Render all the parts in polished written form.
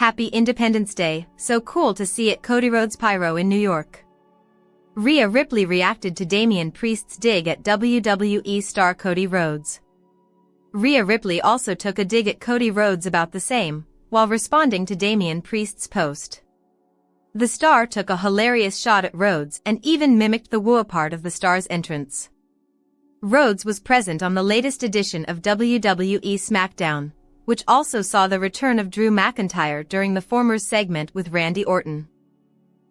Happy Independence Day, so cool to see it. Cody Rhodes pyro in New York. Rhea Ripley reacted to Damen Priest's dig at WWE star Cody Rhodes. Rhea Ripley also took a dig at Cody Rhodes about the same, while responding to Damen Priest's post. The star took a hilarious shot at Rhodes and even mimicked the woo part of the star's entrance. Rhodes was present on the latest edition of WWE SmackDown, which also saw the return of Drew McIntyre during the former's segment with Randy Orton.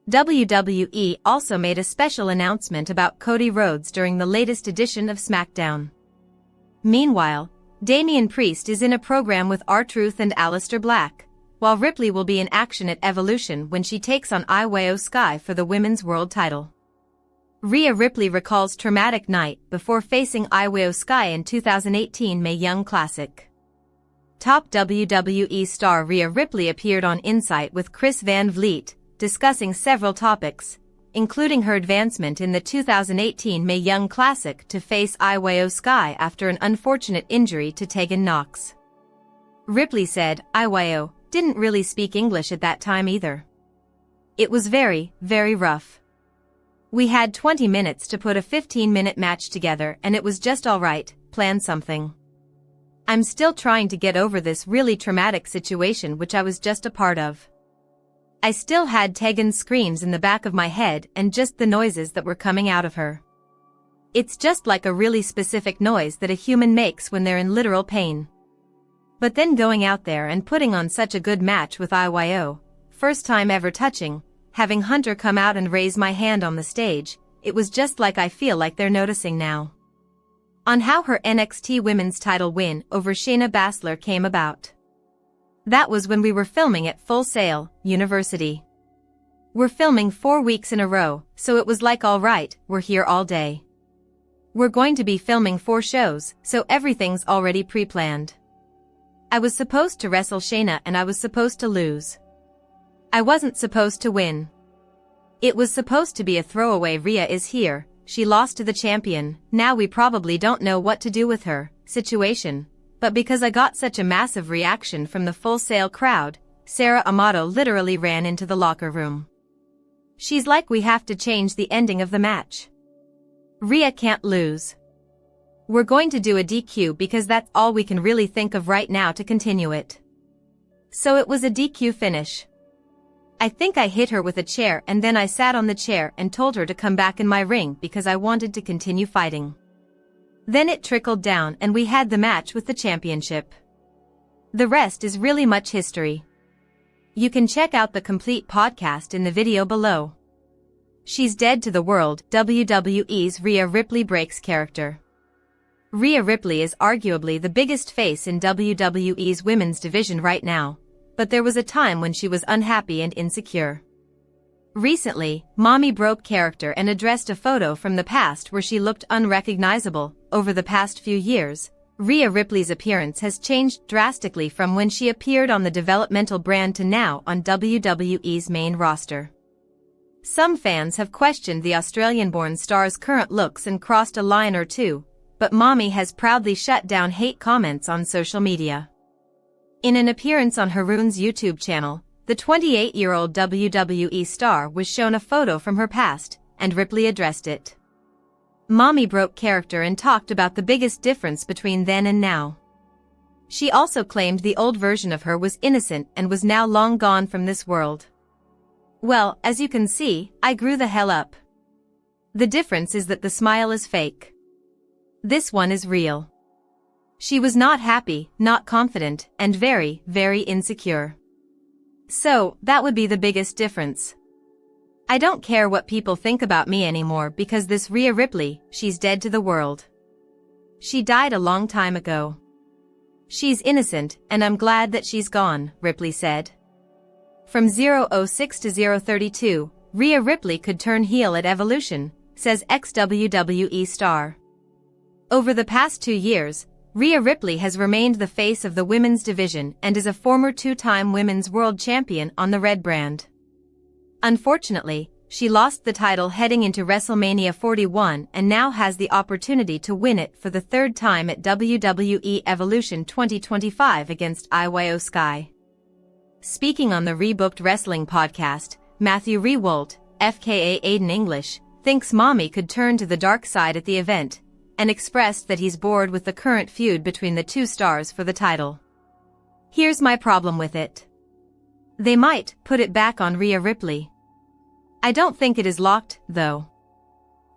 WWE also made a special announcement about Cody Rhodes during the latest edition of SmackDown. Meanwhile, Damen Priest is in a program with R-Truth and Aleister Black, while Ripley will be in action at Evolution when she takes on Iweo Sky for the Women's World title. Rhea Ripley recalls traumatic night before facing Iweo Sky in 2018 Mae Young Classic. Top WWE star Rhea Ripley appeared on Insight with Chris Van Vliet, discussing several topics, including her advancement in the 2018 Mae Young Classic to face Iweo Sky after an unfortunate injury to Tegan Nox. Ripley said, "Iweo didn't really speak English at that time either. It was very, very rough. We had 20 minutes to put a 15-minute match together and it was just alright, plan something. I'm still trying to get over this really traumatic situation which I was just a part of. I still had Tegan's screams in the back of my head and just the noises that were coming out of her. It's just like a really specific noise that a human makes when they're in literal pain. But then going out there and putting on such a good match with Iweo, first time ever touching, having Hunter come out and raise my hand on the stage, it was just like I feel like they're noticing now." On how her NXT Women's title win over Shayna Baszler came about. "That was when we were filming at Full Sail University. We're filming 4 weeks in a row, so it was like alright, we're here all day. We're going to be filming 4 shows, so everything's already pre-planned. I was supposed to wrestle Shayna and I was supposed to lose. I wasn't supposed to win. It was supposed to be a throwaway Rhea is here, she lost to the champion, now we probably don't know what to do with her, situation. But because I got such a massive reaction from the Full Sail crowd, Sarah Amato literally ran into the locker room. She's like, we have to change the ending of the match. Rhea can't lose. We're going to do a DQ because that's all we can really think of right now to continue it. So it was a DQ finish. I think I hit her with a chair and then I sat on the chair and told her to come back in my ring because I wanted to continue fighting. Then it trickled down and we had the match with the championship. The rest is really much history. You can check out the complete podcast in the video below. She's dead to the world. WWE's Rhea Ripley breaks character. Rhea Ripley is arguably the biggest face in WWE's women's division right now, but there was a time when she was unhappy and insecure. Recently, Mommy broke character and addressed a photo from the past where she looked unrecognizable. Over the past few years, Rhea Ripley's appearance has changed drastically from when she appeared on the developmental brand to now on WWE's main roster. Some fans have questioned the Australian-born star's current looks and crossed a line or two, but Mommy has proudly shut down hate comments on social media. In an appearance on Haroon's YouTube channel, the 28-year-old WWE star was shown a photo from her past, and Ripley addressed it. Mommy broke character and talked about the biggest difference between then and now. She also claimed the old version of her was innocent and was now long gone from this world. Well, as you can see, I grew the hell up. The difference is that the smile is fake. This one is real. She was not happy, not confident, and very, very insecure. So, that would be the biggest difference. I don't care what people think about me anymore because this Rhea Ripley, she's dead to the world. She died a long time ago. She's innocent, and I'm glad that she's gone, Ripley said. From 006 to 032, Rhea Ripley could turn heel at Evolution, says ex-WWE star. Over the past 2 years, Rhea Ripley has remained the face of the women's division and is a former 2-time women's world champion on the Red brand. Unfortunately, she lost the title heading into WrestleMania 41 and now has the opportunity to win it for the 3rd time at WWE Evolution 2025 against Iweo Sky. Speaking on the Rebooked Wrestling podcast, Matthew Rehwoldt, FKA Aiden English, thinks Mommy could turn to the dark side at the event, and expressed that he's bored with the current feud between the two stars for the title. Here's my problem with it. They might put it back on Rhea Ripley. I don't think it is locked, though.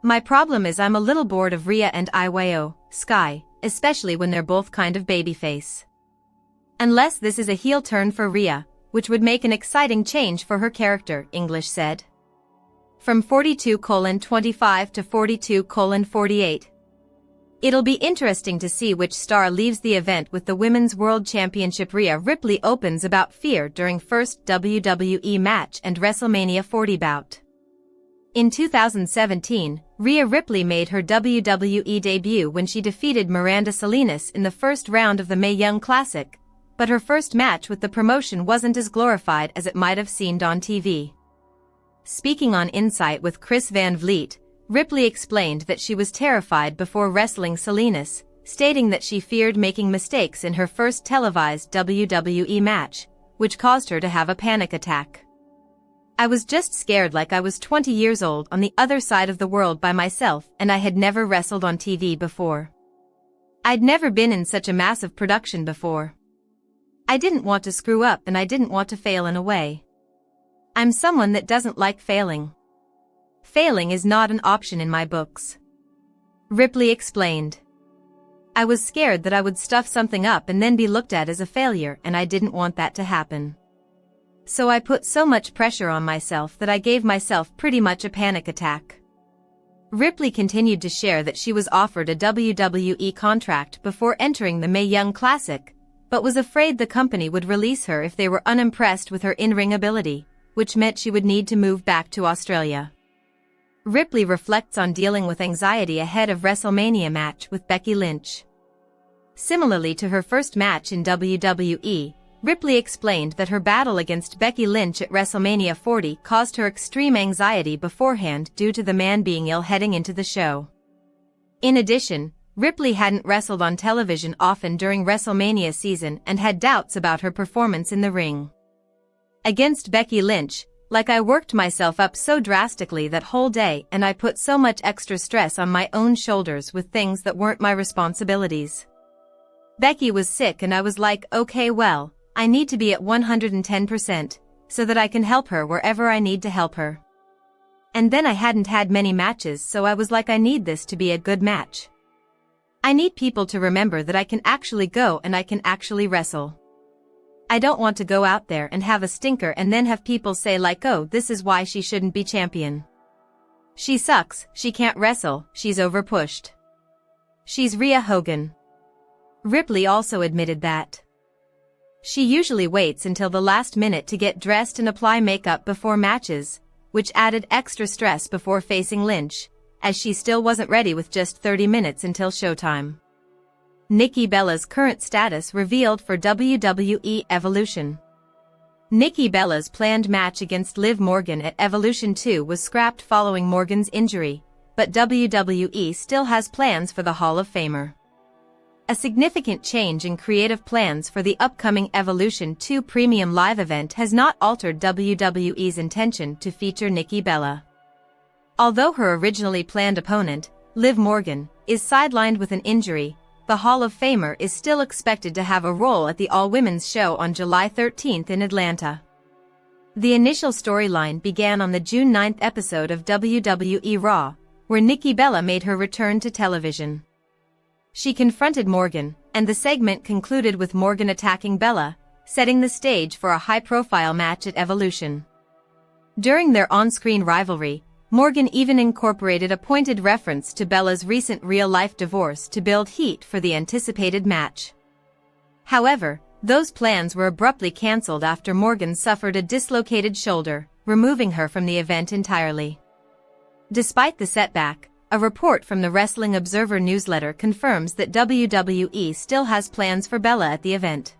My problem is I'm a little bored of Rhea and Iweo Sky, especially when they're both kind of babyface. Unless this is a heel turn for Rhea, which would make an exciting change for her character, English said. From 42:25 to 42:48. It'll be interesting to see which star leaves the event with the Women's World Championship. Rhea Ripley opens about fear during first WWE match and WrestleMania 40 bout. In 2017, Rhea Ripley made her WWE debut when she defeated Miranda Salinas in the first round of the Mae Young Classic, but her first match with the promotion wasn't as glorified as it might have seemed on TV. Speaking on Insight with Chris Van Vliet, Ripley explained that she was terrified before wrestling Salinas, stating that she feared making mistakes in her first televised WWE match, which caused her to have a panic attack. I was just scared like I was 20 years old on the other side of the world by myself and I had never wrestled on TV before. I'd never been in such a massive production before. I didn't want to screw up and I didn't want to fail in a way. I'm someone that doesn't like failing. Failing is not an option in my books. Ripley explained. I was scared that I would stuff something up and then be looked at as a failure and I didn't want that to happen. So I put so much pressure on myself that I gave myself pretty much a panic attack. Ripley continued to share that she was offered a WWE contract before entering the Mae Young Classic, but was afraid the company would release her if they were unimpressed with her in-ring ability, which meant she would need to move back to Australia. Ripley reflects on dealing with anxiety ahead of WrestleMania match with Becky Lynch. Similarly to her first match in WWE, Ripley explained that her battle against Becky Lynch at WrestleMania 40 caused her extreme anxiety beforehand due to the man being ill heading into the show. In addition, Ripley hadn't wrestled on television often during WrestleMania season and had doubts about her performance in the ring. Against Becky Lynch, like I worked myself up so drastically that whole day and I put so much extra stress on my own shoulders with things that weren't my responsibilities. Becky was sick and I was like, okay, well, I need to be at 110%, so that I can help her wherever I need to help her. And then I hadn't had many matches, so I was like, I need this to be a good match. I need people to remember that I can actually go and I can actually wrestle. I don't want to go out there and have a stinker and then have people say like, oh, this is why she shouldn't be champion. She sucks, she can't wrestle, she's overpushed. She's Rhea Hogan. Ripley also admitted that. She usually waits until the last minute to get dressed and apply makeup before matches, which added extra stress before facing Lynch, as she still wasn't ready with just 30 minutes until showtime. Nikki Bella's current status revealed for WWE Evolution. Nikki Bella's planned match against Liv Morgan at Evolution 2 was scrapped following Morgan's injury, but WWE still has plans for the Hall of Famer. A significant change in creative plans for the upcoming Evolution 2 premium live event has not altered WWE's intention to feature Nikki Bella. Although her originally planned opponent, Liv Morgan, is sidelined with an injury, the Hall of Famer is still expected to have a role at the all-women's show on July 13 in Atlanta. The initial storyline began on the June 9 episode of WWE Raw, where Nikki Bella made her return to television. She confronted Morgan, and the segment concluded with Morgan attacking Bella, setting the stage for a high-profile match at Evolution. During their on-screen rivalry, Morgan even incorporated a pointed reference to Bella's recent real-life divorce to build heat for the anticipated match. However, those plans were abruptly cancelled after Morgan suffered a dislocated shoulder, removing her from the event entirely. Despite the setback, a report from the Wrestling Observer newsletter confirms that WWE still has plans for Bella at the event.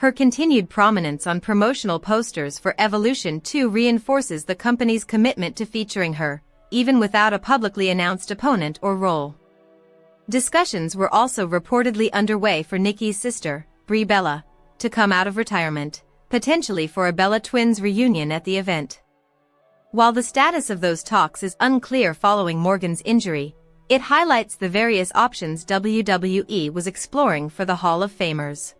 Her continued prominence on promotional posters for Evolution 2 reinforces the company's commitment to featuring her, even without a publicly announced opponent or role. Discussions were also reportedly underway for Nikki's sister, Brie Bella, to come out of retirement, potentially for a Bella Twins reunion at the event. While the status of those talks is unclear following Morgan's injury, it highlights the various options WWE was exploring for the Hall of Famers.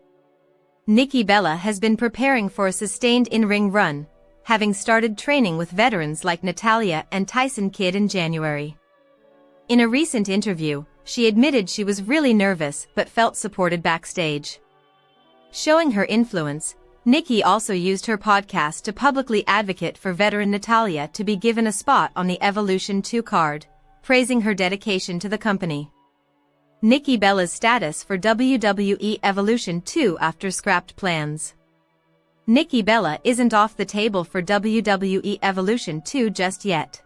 Nikki Bella has been preparing for a sustained in-ring run, having started training with veterans like Natalya and Tyson Kidd in January. In a recent interview, she admitted she was really nervous but felt supported backstage. Showing her influence, Nikki also used her podcast to publicly advocate for veteran Natalya to be given a spot on the Evolution 2 card, praising her dedication to the company. Nikki Bella's status for WWE Evolution 2 after scrapped plans. Nikki Bella isn't off the table for WWE Evolution 2 just yet.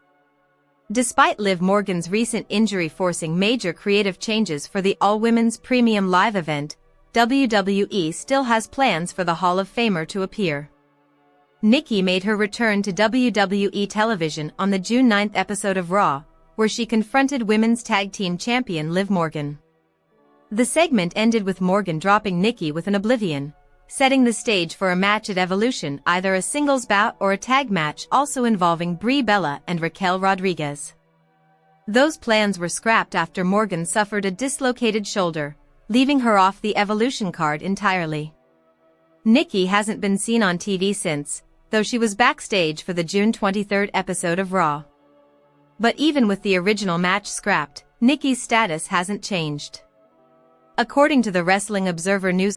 Despite Liv Morgan's recent injury forcing major creative changes for the all-women's premium live event, WWE still has plans for the Hall of Famer to appear. Nikki made her return to WWE television on the June 9th episode of Raw, where she confronted Women's Tag Team Champion Liv Morgan. The segment ended with Morgan dropping Nikki with an oblivion, setting the stage for a match at Evolution, either a singles bout or a tag match also involving Brie Bella and Raquel Rodriguez. Those plans were scrapped after Morgan suffered a dislocated shoulder, leaving her off the Evolution card entirely. Nikki hasn't been seen on TV since, though she was backstage for the June 23rd episode of Raw. But even with the original match scrapped, Nikki's status hasn't changed. According to the Wrestling Observer News